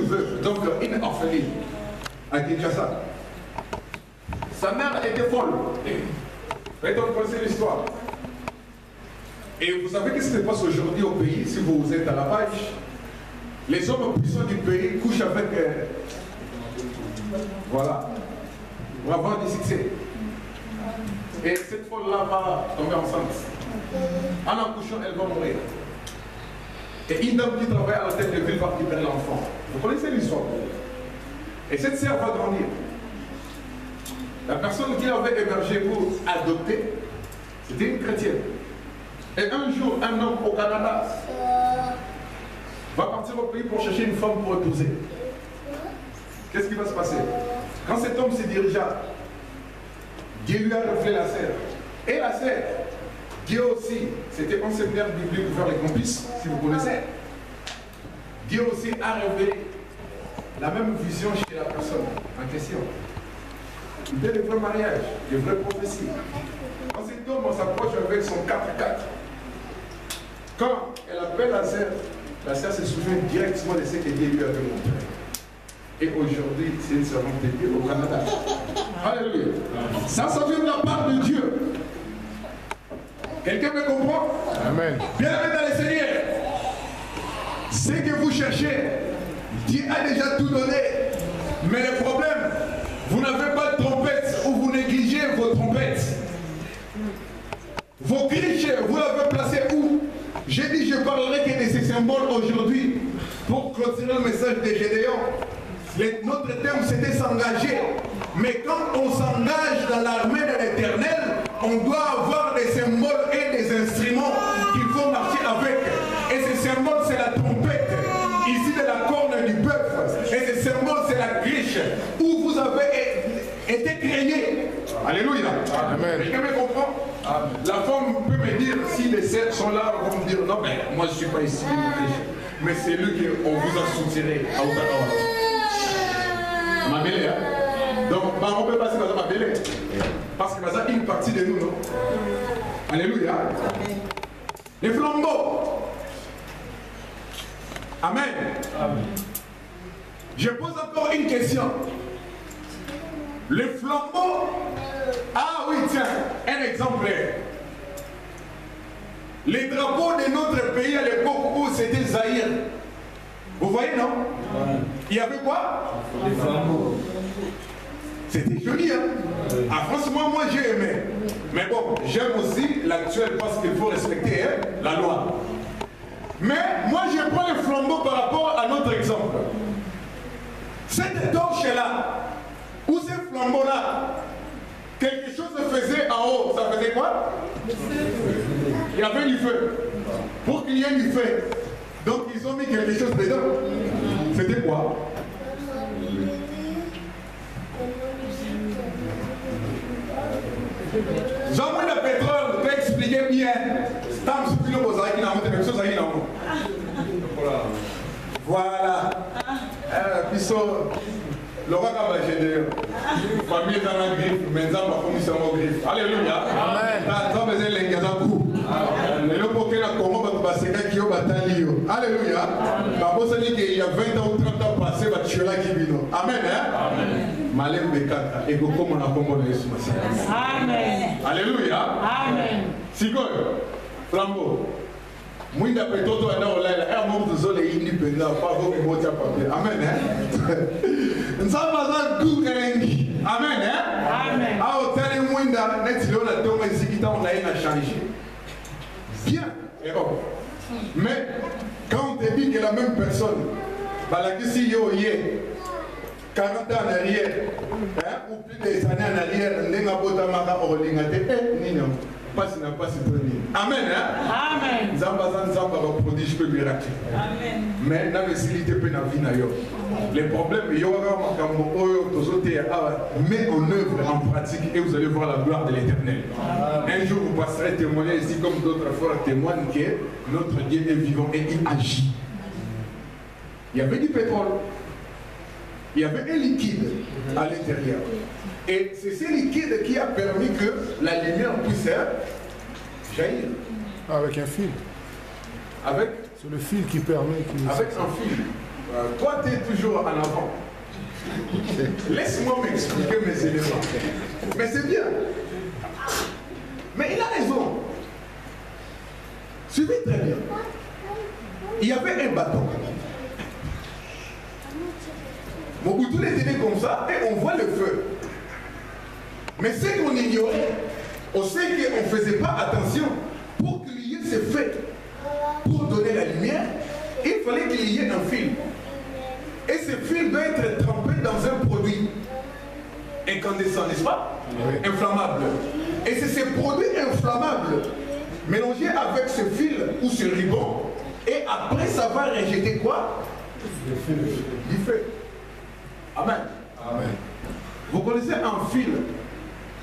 veuve, donc une orpheline, à Kinshasa. Sa mère était folle. Et donc, vous connaissez l'histoire. Et vous savez ce qui se passe aujourd'hui au pays, si vous êtes à la page. Les hommes puissants du pays couchent avec... voilà. Pour avoir du succès. Et cette folle-là va tomber enceinte. En accouchant, elle va mourir. Et une dame qui travaille à la tête de ville va récupérer l'enfant. Vous connaissez l'histoire. Et cette sœur va grandir. La personne qui l'avait hébergée pour adopter, c'était une chrétienne. Et un jour, un homme au Canada va partir au pays pour chercher une femme pour épouser. Qu'est-ce qui va se passer? Quand cet homme se dirigea, Dieu lui a révélé la sœur. Et la sœur, Dieu aussi, c'était un séminaire biblique pour faire les complices, si vous connaissez. Dieu aussi a révélé la même vision chez la personne en question. C'était le vrai mariage, les vraies prophéties. Quand cet homme s'approche avec son 4x4, quand elle appelle la sœur se souvient directement de ce que Dieu lui avait montré. Et aujourd'hui, c'est une servante de Dieu au Canada. Alléluia. Ça vient de la part de Dieu. Quelqu'un me comprend? Amen. Bien-aimé dans le Seigneur, ce que vous cherchez, Dieu a déjà tout donné. Mais le problème, vous n'avez pas de trompette ou vous négligez vos trompettes. Vos clichés, vous l'avez placé où? J'ai dit, je parlerai que de ces symboles aujourd'hui pour clôturer le message de Gédéon. Notre thème, c'était s'engager. Mais quand on s'engage dans l'armée de l'Éternel, on doit avoir des symboles et des instruments qu'il faut marcher avec. Et ces symboles, c'est la trompette, ici de la corne du bœuf. Et ces symboles, c'est la griche, où vous avez été créé. Alléluia. Amen. Quelqu'un me comprend? La femme peut me dire, si les sœurs sont là, vont me dire, non, mais moi je ne suis pas ici, mais c'est lui qu'on vous a soutiré à Ottawa. Ma belle, hein? Donc, on peut passer dans ma belle. Parce que c'est une partie de nous, non? Alléluia. Les flambeaux. Amen. Amen. Je pose encore une question. Les flambeaux. Ah oui, tiens, un exemple. Les drapeaux de notre pays à l'époque où c'était Zaïre. Vous voyez, non? Il y avait quoi? Les flambeaux. C'était joli, hein? Ah, franchement, moi j'ai aimé. Mais bon, j'aime aussi l'actuel parce qu'il faut respecter la loi. Mais moi je prends les flambeaux par rapport à notre exemple. Cette torche-là, ou ces flambeaux-là, quelque chose se faisait en haut, ça faisait quoi? Il y avait du feu. Pour qu'il y ait du feu. Donc ils ont mis quelque chose dedans. C'était quoi? Jean-Louis le pétrole peut expliquer bien. Voilà. Le roi va gérer. Famille dans la griffe, maintenant ma famille sont en griffe. Alléluia. Amen. T'as besoin de l'engagement. Et le poker a comment va passer qui au bataille. Alléluia. Par contre, il y a 20 ans ou 30 ans passé, va tuer la kibino. Amen. Amen. Malem bekata et go comme on a comme on est. Amen. Alléluia. Amen. Sigoy. Flambeau. Mwinda petoto ana olala e amoto zole indi penda pa go mota papier. Amen. Nzamba za kukengi. Amen. Amen. Ah hôtel mwinda net lo na tonga zikita on a changé. Bien. Mais quand on te dit que la même personne balakisi yo ye 40 ans en arrière, ou plus des années en arrière, n'enga bota maka orlingate nino. Pas si n'a pas si premier. Amen. Amen. Zamba zamba va prodige peu miracle. Amen. Mais dans le silité peu na vie na yo. Les problèmes yo ga makambo oyo tozote met en œuvre en pratique et vous allez voir la gloire de l'Éternel. Un jour vous passerez témoigner ici comme d'autres fois témoignent que notre Dieu est vivant et il agit. Il y avait du pétrole. Il y avait un liquide à l'intérieur. Et c'est ce liquide qui a permis que la lumière puisse jaillir. Avec un fil. Avec c'est le fil qui permet. Avec un fil. Toi, tu es toujours en avant. Laisse-moi m'expliquer mes éléments. Mais c'est bien. Mais il a raison. Suivez très bien. Il y avait un bâton. Mobutu les aidait comme ça et on voit le feu. Mais ce qu'on ignorait, on sait qu'on ne faisait pas attention. Pour qu'il y ait ce feu, pour donner la lumière, il fallait qu'il y ait un fil. Et ce fil doit être trempé dans un produit incandescent, n'est-ce pas? Oui. Inflammable. Et c'est ce produit inflammable mélangé avec ce fil ou ce ruban. Et après, ça va rejeter quoi? Du feu. Amen. Amen. Vous connaissez un fil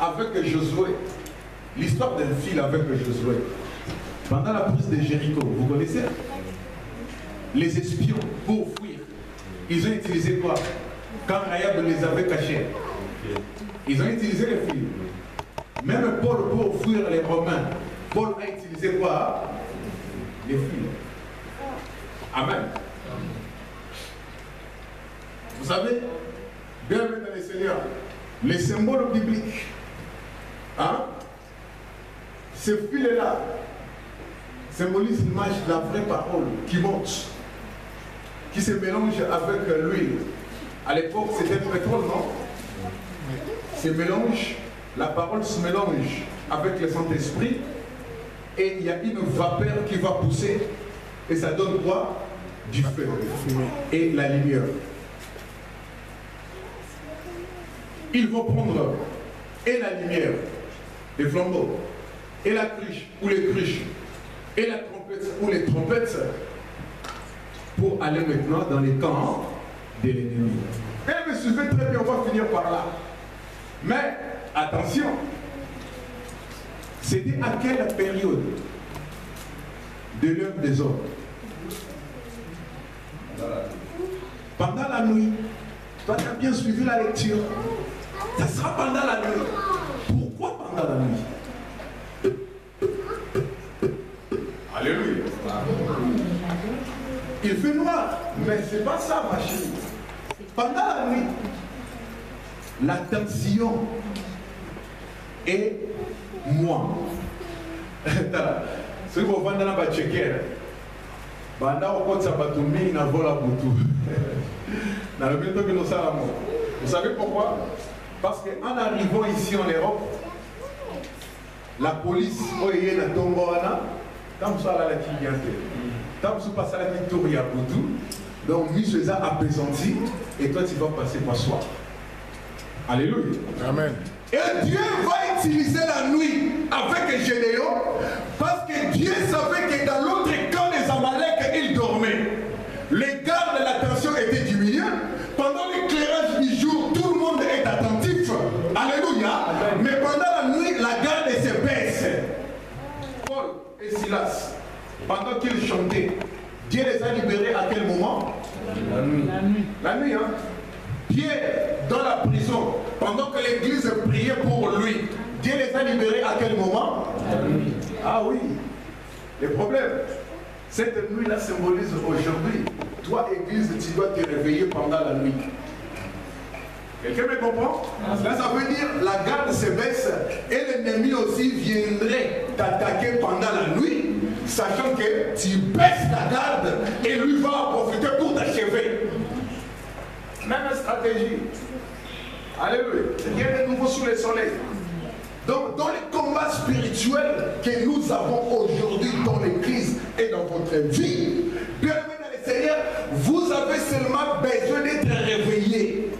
avec Josué. L'histoire d'un fil avec Josué. Pendant la prise de Jéricho, vous connaissez? Les espions, pour fuir, ils ont utilisé quoi? Quand Rahab les avait cachés, ils ont utilisé le fil. Même Paul, pour fuir les Romains, Paul a utilisé quoi? Les fils. Amen. Vous savez, bienvenue dans les Seigneurs, les symboles bibliques, hein? Ce fil-là symbolise l'image de la vraie parole qui monte, qui se mélange avec l'huile. À l'époque, c'était le pétrole, non? Se mélange, la parole se mélange avec le Saint-Esprit et il y a une vapeur qui va pousser et ça donne quoi? Du feu et la lumière. Ils vont prendre et la lumière, les flambeaux, et la cruche ou les cruches, et la trompette ou les trompettes, pour aller maintenant dans les camps de l'ennemi. Et me suivez très bien, on va finir par là. Mais attention, c'était à quelle période de l'heure des hommes? Pendant la nuit. Toi, tu as bien suivi la lecture. Ça sera pendant la nuit. Pourquoi pendant la nuit? Alléluia. Il fait noir, mais ce n'est pas ça, ma chérie. Pendant la nuit, la tension est moins. Ce qu'on va dans la checker, vous savez pourquoi? Parce qu'en arrivant ici en Europe, la police, donc Michel a apaisanti et toi tu vas passer par soi. Alléluia. Amen. Et Dieu va utiliser la nuit avec Gédéon parce que Dieu savait que dans l'autre camp des Amalek, ils dormaient. Les gardes de l'attention étaient diminués. Pendant l'éclairage du jour, tout le monde est attentif. Alléluia. Amen. Mais pendant la nuit, la garde se baisse. Paul et Silas, pendant qu'ils chantaient, Dieu les a libérés à quel moment? La nuit. La nuit. La nuit, hein? Pierre, dans la prison, pendant que l'église priait pour lui, Dieu les a libérés à quel moment? La nuit. Ah oui. Le problème, cette nuit-là symbolise aujourd'hui, toi, église, tu dois te réveiller pendant la nuit. Quelqu'un me comprend? Là, ça veut dire la garde se baisse et l'ennemi aussi viendrait t'attaquer pendant la nuit, sachant que tu baisses la garde et lui va en profiter pour t'achever. Même stratégie. Alléluia. Rien de nouveau sous le soleil. Donc, dans les combats spirituels que nous avons aujourd'hui dans l'église et dans votre vie, bien-aimés dans le Seigneur, vous avez seulement besoin d'être réveillé.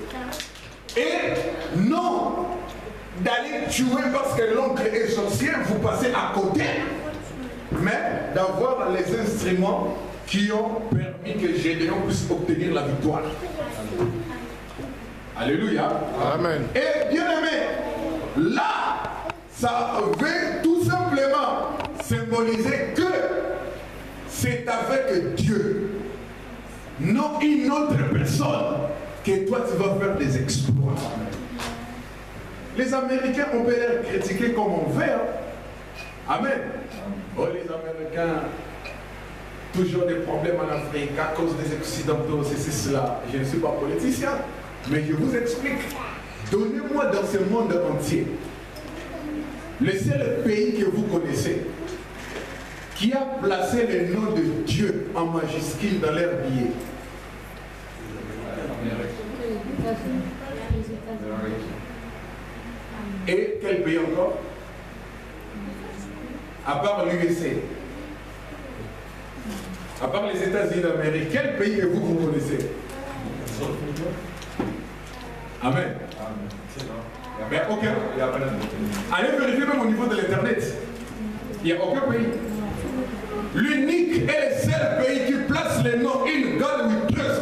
Et non d'aller tuer parce que l'oncle est sorcier, vous passez à côté, mais d'avoir les instruments qui ont permis que Gédéon puisse obtenir la victoire. Alléluia. Amen. Et bien aimé, là, ça veut tout simplement symboliser que c'est avec Dieu, non une autre personne, que toi tu vas faire des exploits. Les Américains, on peut les critiquer comme on veut. Amen. Oh, les Américains, toujours des problèmes en Afrique à cause des Occidentaux, c'est cela. Je ne suis pas politicien, mais je vous explique. Donnez-moi dans ce monde entier le seul pays que vous connaissez qui a placé le nom de Dieu en majuscule dans leur billet. Et quel pays encore? À part l'USA. À part les États-Unis d'Amérique, quel pays que vous connaissez? Amen. Mais aucun. Allez vérifier même au niveau de l'Internet. Il n'y a aucun pays. L'unique et le seul pays qui place le nom In God We Trust,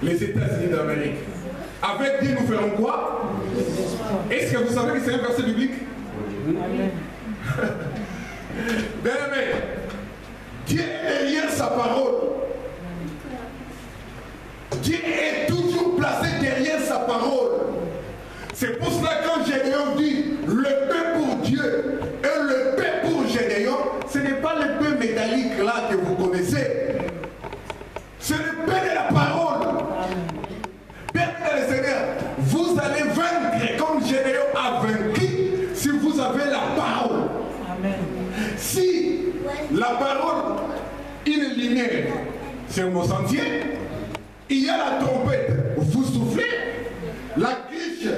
les États-Unis d'Amérique. Avec Dieu, nous ferons quoi? Est-ce que vous savez que c'est un verset biblique? Bien aimé, Dieu est derrière sa parole. Dieu est toujours placé derrière sa parole. C'est pour cela que quand Gédéon dit le paix pour Dieu et le paix pour Gédéon, ce n'est pas le paix métallique là que vous connaissez. C'est le paix de la parole. Père le Seigneur, vous allez vaincre comme Gédéon a vaincu si vous avez la parole. Amen. Si la parole, une lumière sur mon sentier, il y a la trompette, vous soufflez, la criche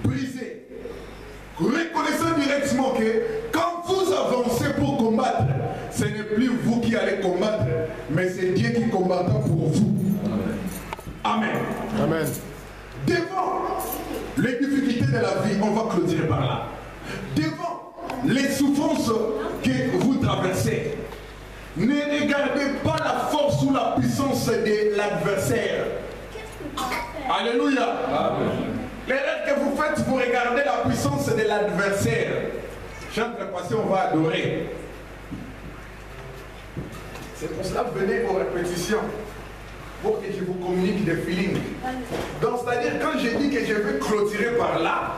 brisée. Reconnaissez directement que quand vous avancez pour combattre, ce n'est plus vous qui allez combattre, mais c'est Dieu qui combattra pour vous. Amen. Amen. Devant les difficultés de la vie, on va clôturer par là. Devant les souffrances que vous traversez, ne regardez pas la force ou la puissance de l'adversaire. Alléluia. L'erreur que vous faites, vous regardez la puissance de l'adversaire. Chaque passé, on va adorer. C'est pour cela, venez aux répétitions, pour que je vous communique des feelings. Donc, c'est-à-dire, quand je dis que je vais clôturer par là,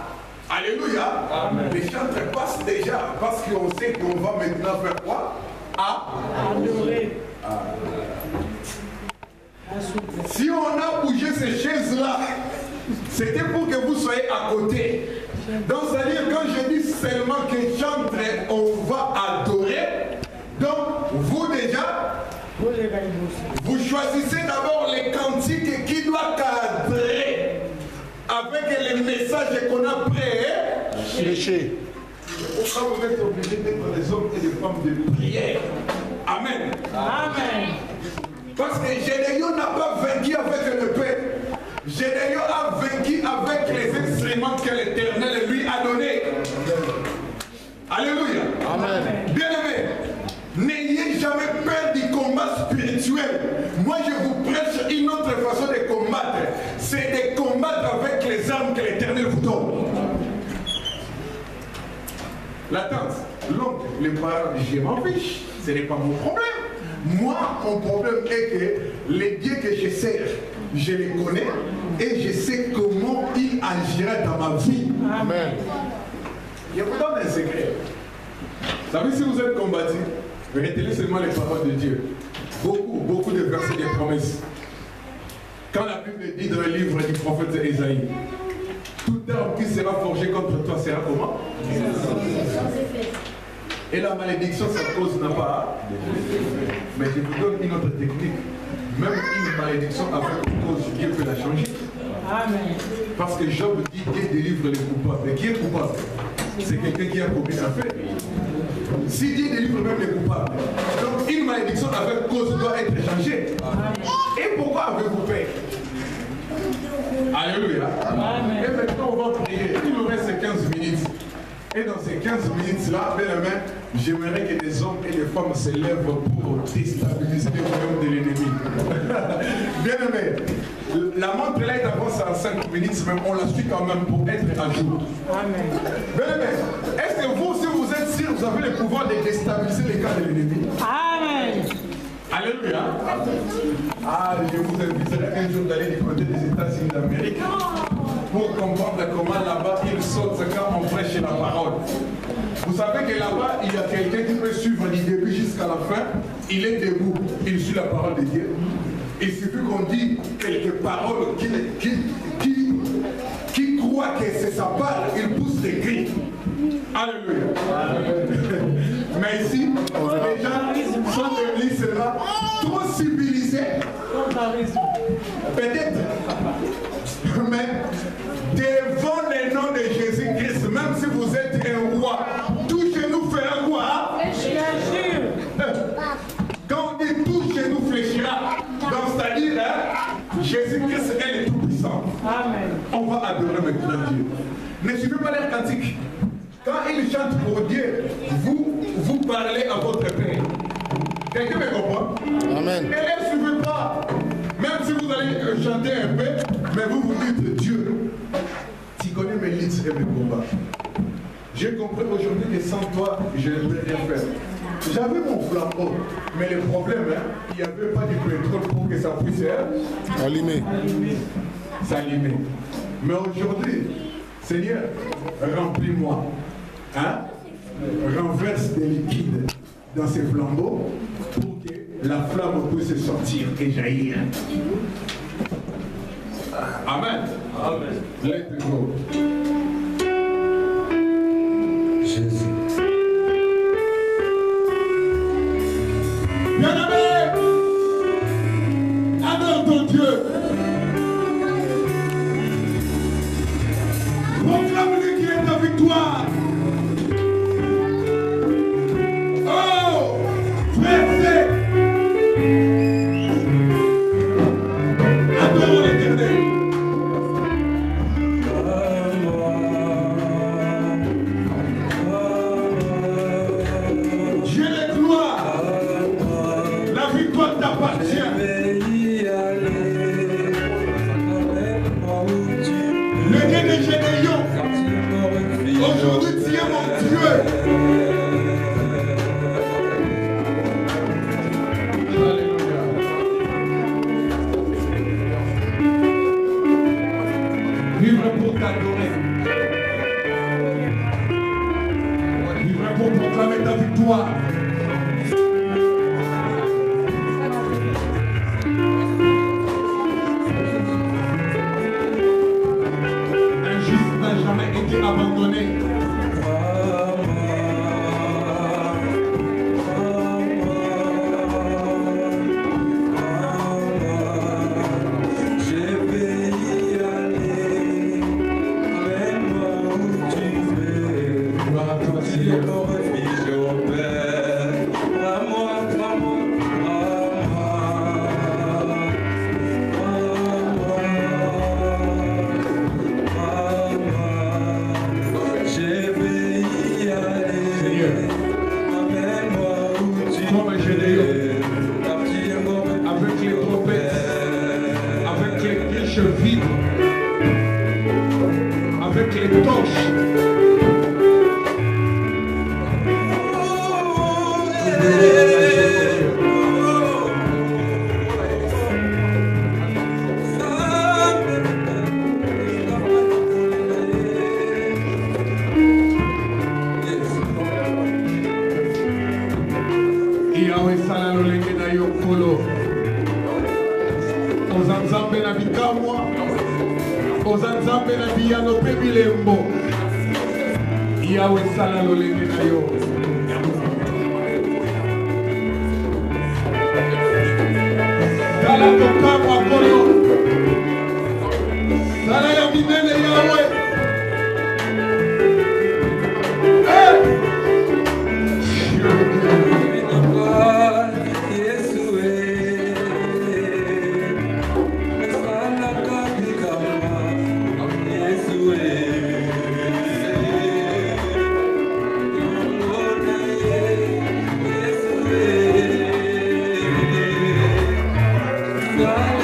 alléluia, amen, les chantres passent déjà, parce qu'on sait qu'on va maintenant faire quoi? Adorer. Si on a bougé ces chaises-là, c'était pour que vous soyez à côté. Donc, c'est-à-dire, quand je dis seulement que chantre, on va adorer, donc, vous déjà, vous choisissez d'abord les cantiques qui doivent cadrer avec les messages qu'on a prêts. Pourquoi vous êtes obligés d'être des hommes et des femmes de prière? Amen. Amen. Parce que Gédéon n'a pas vaincu avec le peuple. Gédéon a vaincu avec les instruments que l'Éternel lui a donnés. Alléluia. Amen. Bien aimé, n'ayez jamais peur du combat spirituel. Moi, je vous prêche une autre façon de combattre. C'est de combattre avec les armes que l'Éternel vous donne. La tante, l'oncle, les parents, je m'en fiche. Ce n'est pas mon problème. Moi, mon problème est que les dieux que je sers, je les connais et je sais comment ils agiraient dans ma vie. Amen. Je vous donne un secret. Vous savez, si vous êtes combattu, retenez seulement les paroles de Dieu. Beaucoup de versets de promesses. Quand la Bible dit dans le livre du prophète Ésaïe, toute arme qui sera forgée contre toi sera comment? Et la malédiction, sa cause n'a pas. Mais je vous donne une autre technique. Même une malédiction avec une cause, Dieu peut la changer. Amen. Parce que Job dit Dieu délivre les coupables. Mais qui est coupable? C'est quelqu'un qui a commis un fait. Si Dieu délivre même les coupables, donc une malédiction avec cause doit être changée. Amen. Et pourquoi avez-vous peur? Alléluia. Amen. Et maintenant on va prier. Il nous reste 15 minutes. Et dans ces 15 minutes-là, bien aimé, j'aimerais que des hommes et des femmes se lèvent pour déstabiliser le royaume de l'ennemi. Bien aimé, la montre là est avancée en 5 minutes, mais on la suit quand même pour être à jour. Amen. Bien aimé, est-ce que vous, si vous êtes sûr, vous avez le pouvoir de déstabiliser les cas de l'ennemi? Amen. Alléluia. Ah, je vous inviterai un jour d'aller du côté des États-Unis d'Amérique pour comprendre comment là-bas ils sautent quand on prêche la parole. Vous savez que là-bas, il y a quelqu'un qui peut suivre du début jusqu'à la fin. Il est debout, il suit la parole de Dieu. Il suffit qu'on dise quelques paroles qui croit que c'est sa part, il pousse des cris. Alléluia. Mais ici, les gens sont devenus seulement trop civilisés. Peut-être. Mais devant le nom de Jésus-Christ, même si vous êtes un roi, tout genou fera quoi? Quand on dit tout genou fléchira, donc c'est-à-dire Jésus-Christ est le tout-puissant. Amen. On va adorer maintenant Dieu. Ne suivez pas l'air cantique. Quand ils chantent pour Dieu, vous parlez à votre Père. Quelqu'un me comprend? Amen. Ne les suivez pas. Même si vous allez chanter un peu, mais vous vous dites Dieu, tu connais mes luttes et mes combats. J'ai compris aujourd'hui que sans toi, je ne peux rien faire. J'avais mon flambeau, mais le problème, il n'y avait pas du pétrole pour que ça puisse s'allumer. Mais aujourd'hui, Seigneur, remplis-moi. Hein? Renverse des liquides dans ces flambeaux pour que la flamme puisse sortir et jaillir. Amen. Amen. Let it go. Jésus. Bien-aimé, adore ton Dieu. Proclame-lui qu'il est ta victoire. Oh, frère, adore l'Éternel. Dieu est gloire. La victoire t'appartient. Le Dieu de Gédéon. Aujourd'hui, tu es mon Dieu. Alléluia. Vivre pour t'adorer. Vivre pour proclamer ta victoire. Un juste n'a jamais été abandonné. Avec les torches. Yahweh sala lolenge na yo kolo. Ozanzambe na bikamwa. Ozanzambe na biyano pe bilembo. Yahweh sala lolenge na yo. Sala tokamwa kolo. Sala ya minene Yahweh. God.